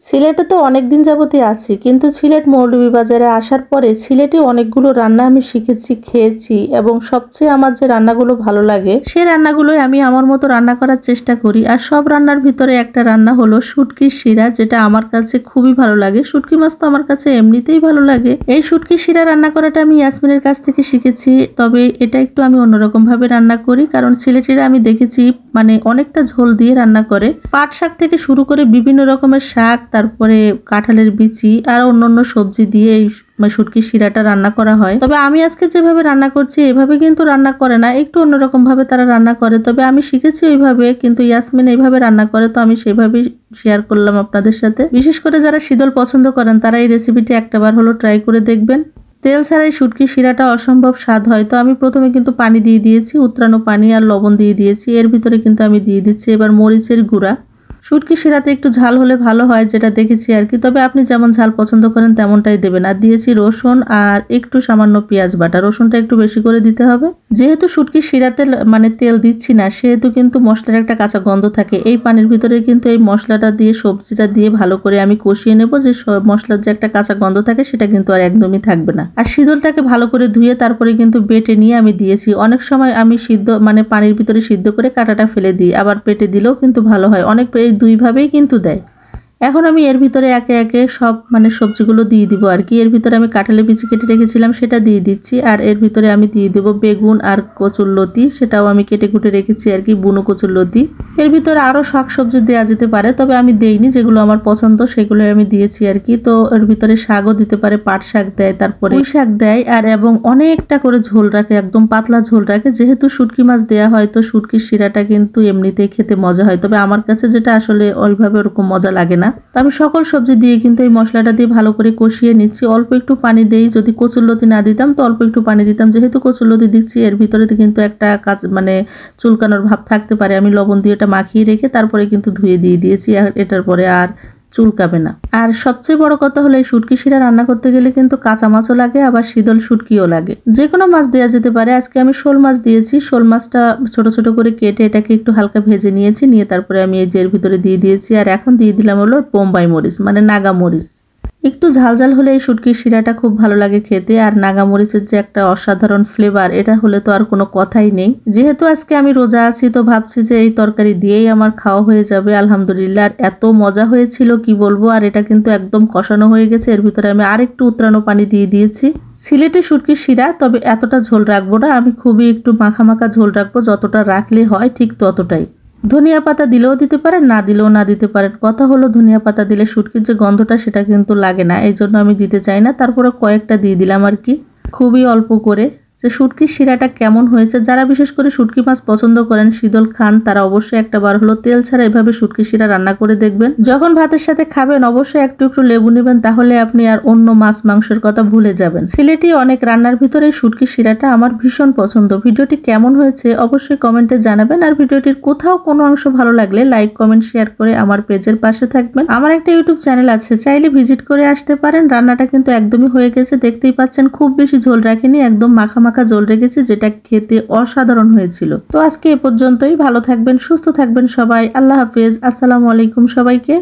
সিলেটে তো অনেকদিন যাবতই আছি, কিন্তু সিলেট মৌলভীবাজারে আসার পরে সিলেটে অনেকগুলো রান্না আমি শিখেছি, খেয়েছি এবং সবচেয়ে আমার যে রান্নাগুলো ভালো লাগে সেই রান্নাগুলোই আমি আমার মতো রান্না করার চেষ্টা করি। আর সব রান্নার ভিতরে একটা রান্না হলো শুটকির শিরা, যেটা আমার কাছে খুবই ভালো লাগে। শুটকি মাছ তো আমার কাছে এমনিতেই ভালো লাগে। এই শুটকির শিরা রান্না করাটা আমি ইয়াসমিনের কাছ থেকে শিখেছি, তবে এটা একটু আমি অন্যরকম ভাবে রান্না করি, কারণ সিলেটিরা আমি দেখেছি মানে অনেকটা ঝোল দিয়ে রান্না করে। পাট শাক থেকে শুরু করে বিভিন্ন রকমের শাক, তারপরে কাঁঠালের বিচি আর অন্যান্য সবজি দিয়ে এই শুটকির শিরাটা রান্না করা হয়। তবে আমি আজকে যেভাবে রান্না করছি এভাবে কিন্তু রান্না করে না, একটু অন্যরকম ভাবে তারা রান্না করে। তবে আমি শিখেছি ওইভাবে, কিন্তু ইয়াসমিন এইভাবে রান্না করে, তো আমি সেভাবেই শেয়ার করলাম আপনাদের সাথে। বিশেষ করে যারা শীতল পছন্দ করেন তারা এই রেসিপিটি একটাবার হলো ট্রাই করে দেখবেন। তেল ছাড়াই শুটকির শিরাটা অসম্ভব স্বাদ হয়। তো আমি প্রথমে কিন্তু পানি দিয়ে দিয়েছি, উতরানো পানি, আর লবণ দিয়ে দিয়েছি। এর ভিতরে কিন্তু আমি দিয়ে দিচ্ছি এবার মরিচের গুঁড়া। শুটকি শিরাতে একটু ঝাল হলে ভালো হয়, যেটা দেখেছি আর কি। তবে আপনি যেমন ঝাল পছন্দ করেন তেমনটাই দেবেন। আর দিয়েছি রসুন আর একটু সামান্য পেঁয়াজ বাটা। রসুনটা একটু বেশি করে দিতে হবে, যেহেতু শুটকি শিরাতে মানে তেল দিচ্ছি না, সেহেতু কিন্তু মশলার একটা কাঁচা গন্ধ থাকে। এই পানির ভিতরে কিন্তু এই মশলাটা দিয়ে, সবজিটা দিয়ে ভালো করে আমি কষিয়ে নেব, যে মশলার যে একটা কাঁচা গন্ধ থাকে সেটা কিন্তু আর একদমই থাকবে না। আর শীতলটাকে ভালো করে ধুয়ে তারপরে কিন্তু বেটে নিয়ে আমি দিয়েছি। অনেক সময় আমি সিদ্ধ মানে পানির ভিতরে সিদ্ধ করে কাঁটাটা ফেলে দিই, আবার পেটে দিলেও কিন্তু ভালো হয়। অনেক দুই ভাবেই কিন্তু দেয়। এখন আমি এর ভিতরে একে একে সব সবজিগুলো দিয়ে দিব আর কি। এর ভিতরে আমি কাঁঠালের বিচি কেটে রেখেছিলাম সেটা দিয়ে দিচ্ছি, আর এর ভিতরে আমি দিয়ে দেব বেগুন আর কচুরলতি, সেটাও আমি কেটে কুটে রেখেছি আর কি, বুনো কচুরলতি। এর ভিতরে আরো শাক সবজি দেওয়া যেতে পারে, তবে আমি দেইনি, যেগুলো আমার পছন্দ সেগুলো আমি দিয়েছি আর কি। তো এর ভিতরে শাকও দিতে পারে, পাট শাক দেয়, তারপরে পুঁই শাক দেয়, আর এবং অনেকটা করে ঝোল রাখে, একদম পাতলা ঝোল রাখে। যেহেতু শুটকি মাছ দেওয়া হয় তো শুটকির শিরাটা কিন্তু এমনিতেই খেতে মজা হয়, তবে আমার কাছে যেটা আসলে ওইভাবে ওরকম মজা লাগে না। তো আমি সকল সবজি দিয়ে কিন্তু এই মশলাটা দিয়ে ভালো করে কষিয়ে নিচ্ছি। অল্প একটু পানি দেই, যদি কচুরলতি না দিতাম তো অল্প একটু পানি দিতাম। যেহেতু কচুরলতি দিচ্ছি এর ভিতরে কিন্তু একটা চুলকানোর ভাব থাকতে পারে। আমি লবণ দিয়ে এটা মাখিয়ে রেখে তারপরে কিন্তু ধুয়ে দিয়ে দিয়েছি, আর এটার পরে আর চুলকাবে না। আর সবচেয়ে বড় কথা হলো এই শুটকি শিরা রান্না করতে গেলে কিন্তু কাঁচা মাছও লাগে, আবার শীতল শুটকিও লাগে। যে কোনো মাছ দেওয়া যেতে পারে। আজকে আমি শোল মাছ দিয়েছি। শোল মাছটা ছোট ছোট করে কেটে এটাকে একটু হালকা ভেজে নিয়েছি, নিয়ে তারপরে আমি এই যে এর ভিতরে দিয়ে দিয়েছি। আর এখন দিয়ে দিলাম হলো বোম্বাই মরিচ, মানে নাগা মরিচ। একটু ঝালঝাল হলে এই শুটকির শিরাটা খুব ভালো লাগে খেতে। আর নাগামরিচের যে একটা অসাধারণ ফ্লেভার, এটা হলে তো আর কোনো কথাই নেই। যেহেতু আজকে আমি রোজা আছি তো ভাবছি যে এই তরকারি দিয়েই আমার খাওয়া হয়ে যাবে আলহামদুলিল্লাহ। আর এত মজা হয়েছিল কি বলবো। আর এটা কিন্তু একদম কষানো হয়ে গেছে। এর ভিতরে আমি আর একটু উতরানো পানি দিয়ে দিয়েছি। সিলেটে শুটকির শিরা, তবে এতটা ঝোল রাখবো না, আমি খুবই একটু মাখা মাখা ঝোল রাখবো। যতটা রাখলে হয় ঠিক ততটাই। ধনিয়া পাতা দিলেও দিতে পারেন, না দিলেও না দিতে পারেন। কথা হলো ধনিয়া পাতা দিলে শুটকির যে গন্ধটা সেটা কিন্তু লাগে না, এই জন্য আমি দিতে চাই না। তারপরে কয়েকটা দিয়ে দিলাম আর কি, খুবই অল্প করে। যে শুটকির শিরাটা কেমন হয়েছে, যারা বিশেষ করে শুটকি মাছ পছন্দ করেন, শীতল খান, তারা অবশ্যই একটা বার হলো তেল ছাড়া এভাবে শুটকি শিরা রান্না করে দেখবেন। যখন ভাতের সাথে খাবেন অবশ্যই একটু একটু লেবু নেবেন, তাহলে আপনি আর অন্য মাছ মাংসের কথা ভুলে যাবেন। সিলেটি অনেক রান্নার ভিতরে শুটকির শিরাটা আমার ভীষণ পছন্দ। ভিডিওটি কেমন হয়েছে অবশ্যই কমেন্টে জানাবেন। আর ভিডিওটির কোথাও কোনো অংশ ভালো লাগলে লাইক কমেন্ট শেয়ার করে আমার পেজের পাশে থাকবেন। আমার একটা ইউটিউব চ্যানেল আছে, চাইলে ভিজিট করে আসতে পারেন। রান্নাটা কিন্তু একদমই হয়ে গেছে, দেখতেই পাচ্ছেন। খুব বেশি ঝোল রাখিনি, একদম মাখা মাখা ঝোল রেখেছি, যেটা খেতে অসাধারণ হয়েছিল। তো আজকে এ পর্যন্তই। ভালো থাকবেন, সুস্থ থাকবেন সবাই। আল্লাহ হাফেজ, আসসালামু আলাইকুম সবাইকে।